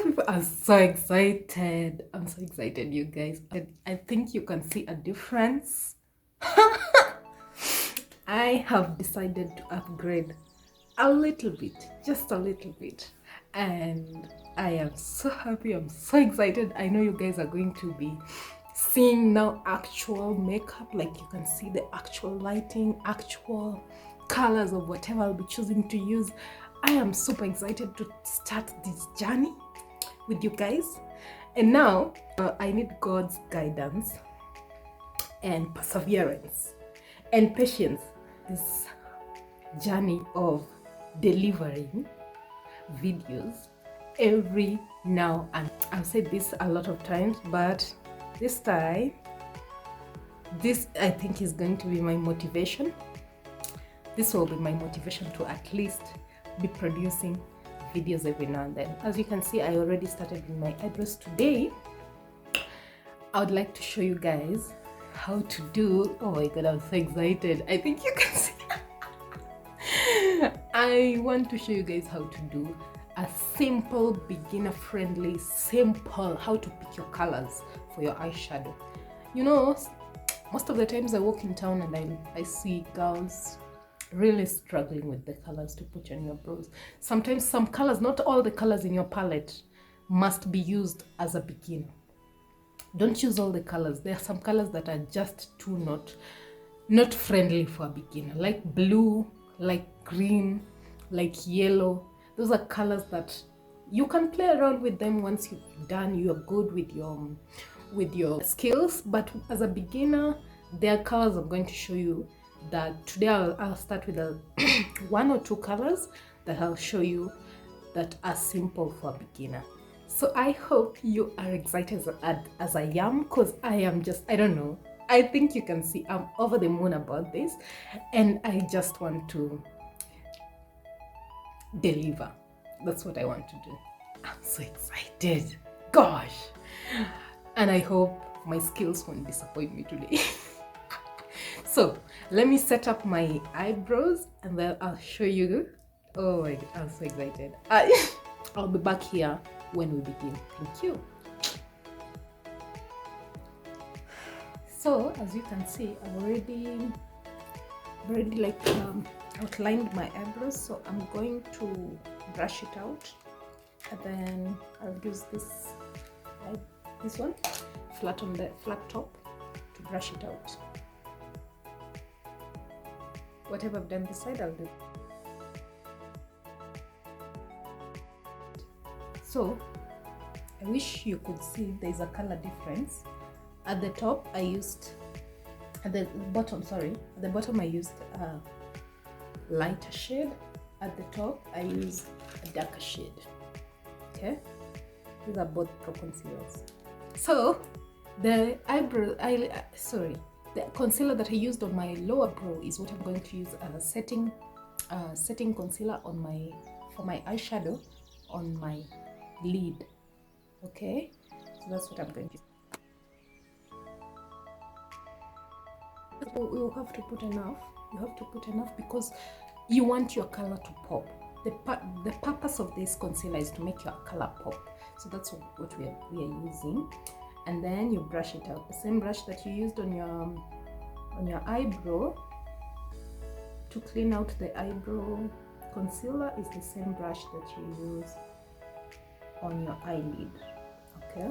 people, I'm so excited. I'm so excited, you guys. I think you can see a difference. I have decided to upgrade a little bit, just a little bit. And I am so happy. I'm so excited. I know you guys are going to be seeing now actual makeup, like you can see the actual lighting, actual colors of whatever I'll be choosing to use. I am super excited to start this journey with you guys. And now I need God's guidance and perseverance and patience. This journey of delivering videos every now and I've said this a lot of times, but this time, this I think is going to be my motivation. This will be my motivation to at least be producing videos every now and then. As you can see, I already started with my eyebrows today. I would like to show you guys how to do, oh my god, I'm so excited. I think you can see. I want to show you guys how to do a simple, beginner-friendly, simple, how to pick your colors for your eyeshadow. You know, most of the times I walk in town and I see girls really struggling with the colors to put on your brows. Sometimes some colors, not all the colors in your palette must be used as a beginner. Don't use all the colors. There are some colors that are just too not friendly for a beginner, like blue, like green, like yellow. Those are colors that you can play around with them once you've done, you're good with your skills. But as a beginner, there are colors I'm going to show you that today I'll start with a one or two colors that I'll show you that are simple for a beginner. So I hope you are excited as I am, because I am just, I don't know, I think you can see I'm over the moon about this, and I just want to deliver. That's what I want to do. I'm so excited, gosh, and I hope my skills won't disappoint me today. So let me set up my eyebrows and then I'll show you. Oh my god, I'm so excited. I'll be back here when we begin. Thank you. So as you can see, I've already like outlined my eyebrows, so I'm going to brush it out, and then I'll use this one flat on the flat top to brush it out. Whatever I've done this side, I'll do. So I wish you could see there's a color difference. At the top I used, at the bottom I used a lighter shade. At the top I used a darker shade. Okay, these are both pro concealers. So the the concealer that I used on my lower brow is what I'm going to use as a setting concealer on for my eyeshadow on my lid. Okay, so that's what I'm going to use. You have to put enough. You have to put enough because you want your color to pop. The purpose of this concealer is to make your color pop. So that's what we are using. And then you brush it out. The same brush that you used on your eyebrow to clean out the eyebrow concealer is the same brush that you use on your eyelid. Okay.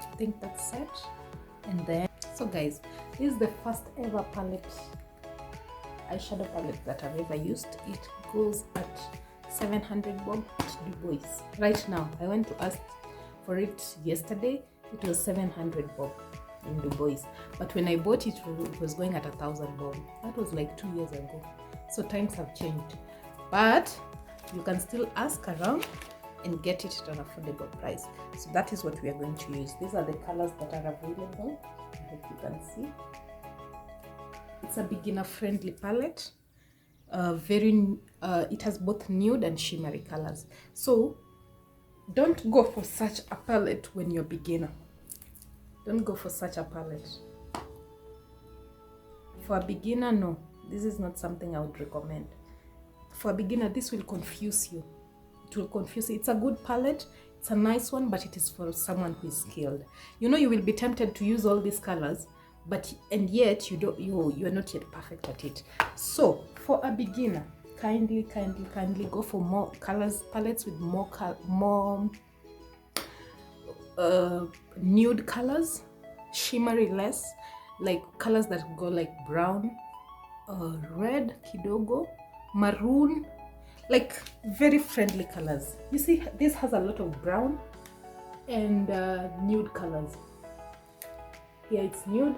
I think that's set. And then, so guys, this is the first ever eyeshadow palette that I've ever used. It goes at 700 bob at Du Bois. Right now, I went to ask for it yesterday. It was 700 bob in Du Bois. But when I bought it, it was going at 1,000 bob. That was like 2 years ago. So times have changed. But you can still ask around and get it at an affordable price. So that is what we are going to use. These are the colors that are available. I hope you can see. It's a beginner-friendly palette. It has both nude and shimmery colors. So don't go for such a palette when you're beginner. Don't go for such a palette. For a beginner, no. This is not something I would recommend. for a beginner, this will confuse you. It will confuse you. It's a good palette. It's a nice one, but it is for someone who is skilled. You know, you will be tempted to use all these colors, and yet you're not yet perfect at it. So for a beginner, kindly go for more colors, palettes with more nude colors, shimmery less, like colors that go like brown, red kidogo, maroon, like very friendly colors. You see, this has a lot of brown and nude colors. Here it's nude,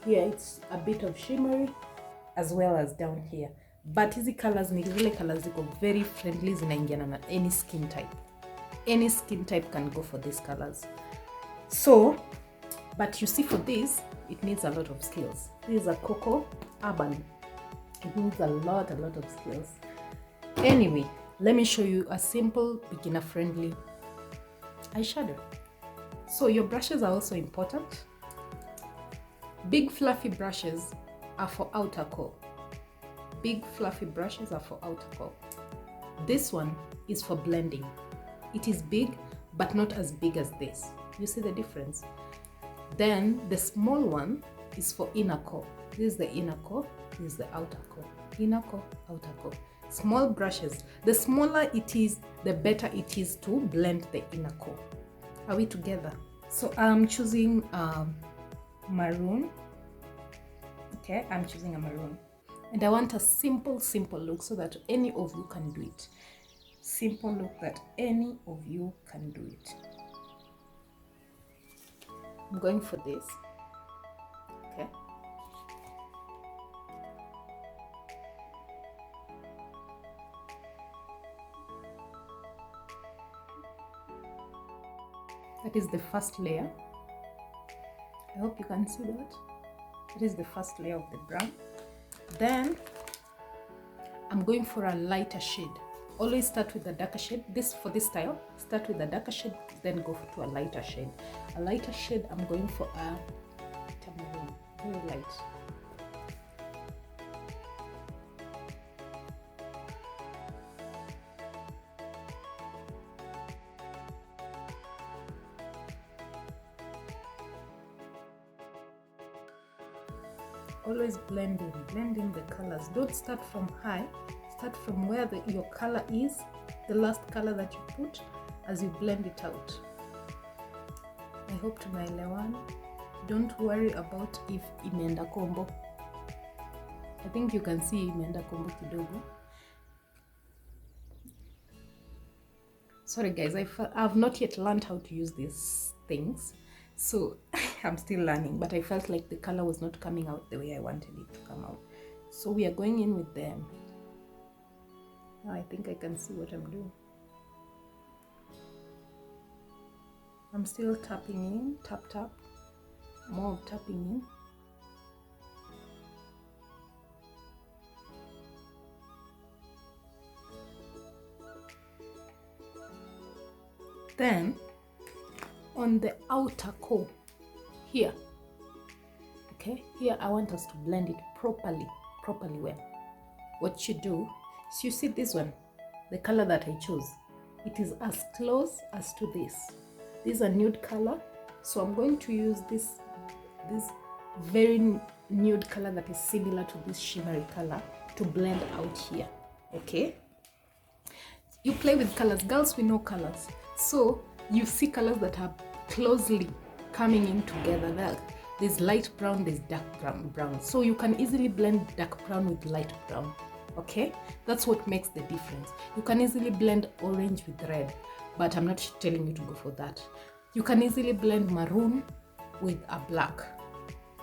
here it's a bit of shimmery, as well as down here. But hizi colors ni zile colors ziko very friendly, zinaingiana na any skin type. Any skin type can go for these colors. So, but you see, for this, it needs a lot of skills. This is a Cocoa Urban. It needs a lot of skills. Anyway, let me show you a simple beginner-friendly eyeshadow. So your brushes are also important. Big fluffy brushes are for outer core. Big fluffy brushes are for outer core. This one is for blending. It is big, but not as big as this. You see the difference? Then the small one is for inner core. This is the inner core, this is the outer core. Inner core, outer core. Small brushes. The smaller it is, the better it is to blend the inner core. Are we together? So I'm choosing maroon. Okay, I'm choosing a maroon. And I want a simple look so that any of you can do it. Simple look that any of you can do it. I'm going for this. Okay. That is the first layer. I hope you can see that. It is the first layer of the brown. Then I'm going for a lighter shade. Always start with a darker shade. For this style, start with a darker shade, then go to a lighter shade. A lighter shade, I'm going for a tamarind, very light. Always blending the colors. Don't start from high. Start from where your color is, the last color that you put, as you blend it out. I hope tunaelewana. Don't worry about if imeenda combo. I think you can see imeenda combo kidogo. Sorry guys, I've not yet learned how to use these things, so I'm still learning, but I felt like the color was not coming out the way I wanted it to come out. So we are going in with them. I think I can see what I'm doing. I'm still tapping in, tap, more tapping in. Then on the outer core here, okay, here I want us to blend it properly well. What you do is, you see this one, the color that I chose, it is as close as to this. This is a nude color, so I'm going to use this very nude color that is similar to this shimmery color to blend out here. Okay, you play with colors, girls. We know colors, so you see colors that are closely coming in together. There's light brown, there's dark brown, so you can easily blend dark brown with light brown. Okay, that's what makes the difference. You can easily blend orange with red, but I'm not telling you to go for that. You can easily blend maroon with a black.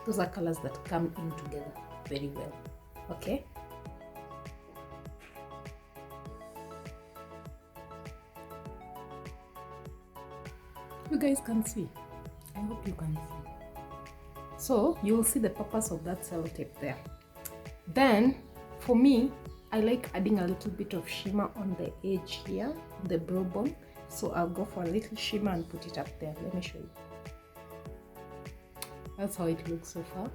Those are colors that come in together very well. Okay, you guys can see. I hope you can see. So you will see the purpose of that sellotape there. Then for me, I like adding a little bit of shimmer on the edge here, the brow bone. So I'll go for a little shimmer and put it up there. Let me show you. That's how it looks so far.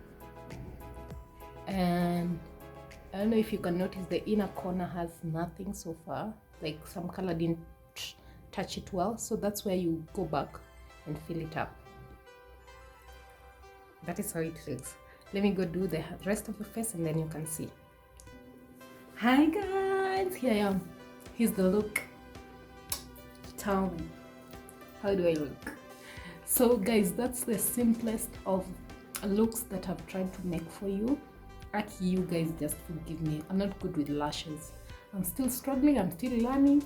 And I don't know if you can notice the inner corner has nothing so far, like some color didn't touch it well, so that's where you go back and fill it up. That is how it looks. Let me go do the rest of the face and then you can see. Hi guys, here I am. Here's the look. Tell me, how do I look? So guys, that's the simplest of looks that I've tried to make for you. Actually, you guys just forgive me. I'm not good with lashes. I'm still struggling, I'm still learning.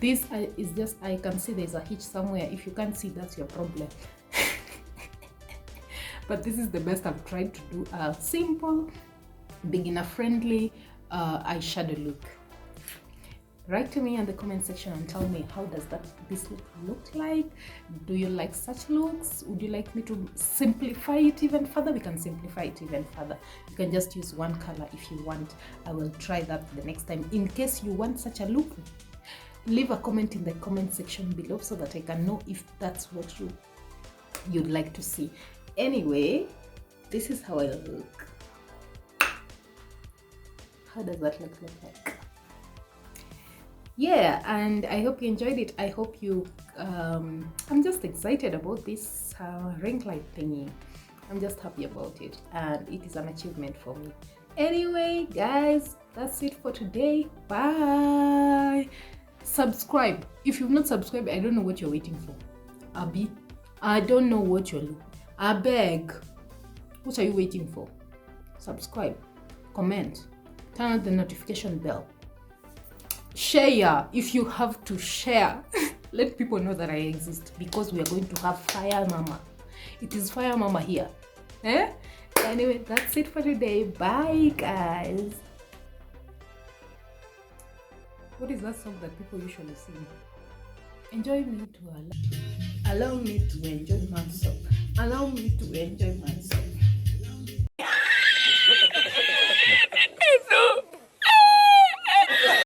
This is just, I can see there's a hitch somewhere. If you can't see, that's your problem. But this is the best I've tried to do a simple, beginner friendly eyeshadow look. Write to me in the comment section and tell me, how does this look like? Do you like such looks? Would you like me to simplify it even further? We can simplify it even further. You can just use one color if you want. I will try that the next time. In case you want such a look, leave a comment in the comment section below so that I can know if that's what you'd like to see. Anyway, this is how I look. How does that look like? Yeah, and I hope you enjoyed it. I hope you I'm just excited about this ring light thingy. I'm just happy about it, and it is an achievement for me. Anyway guys, that's it for today. Bye. Subscribe if you've not subscribed. I don't know what you're waiting for. Abby, I don't know what you're looking. I beg, what are you waiting for? Subscribe, comment, turn on the notification bell, share if you have to share. Let people know that I exist, because we are going to have Fire Mama. It is Fire Mama here. Anyway, that's it for today. Bye guys. What is that song that people usually sing? Enjoy me to allow me to enjoy myself. Allow me to enjoy myself.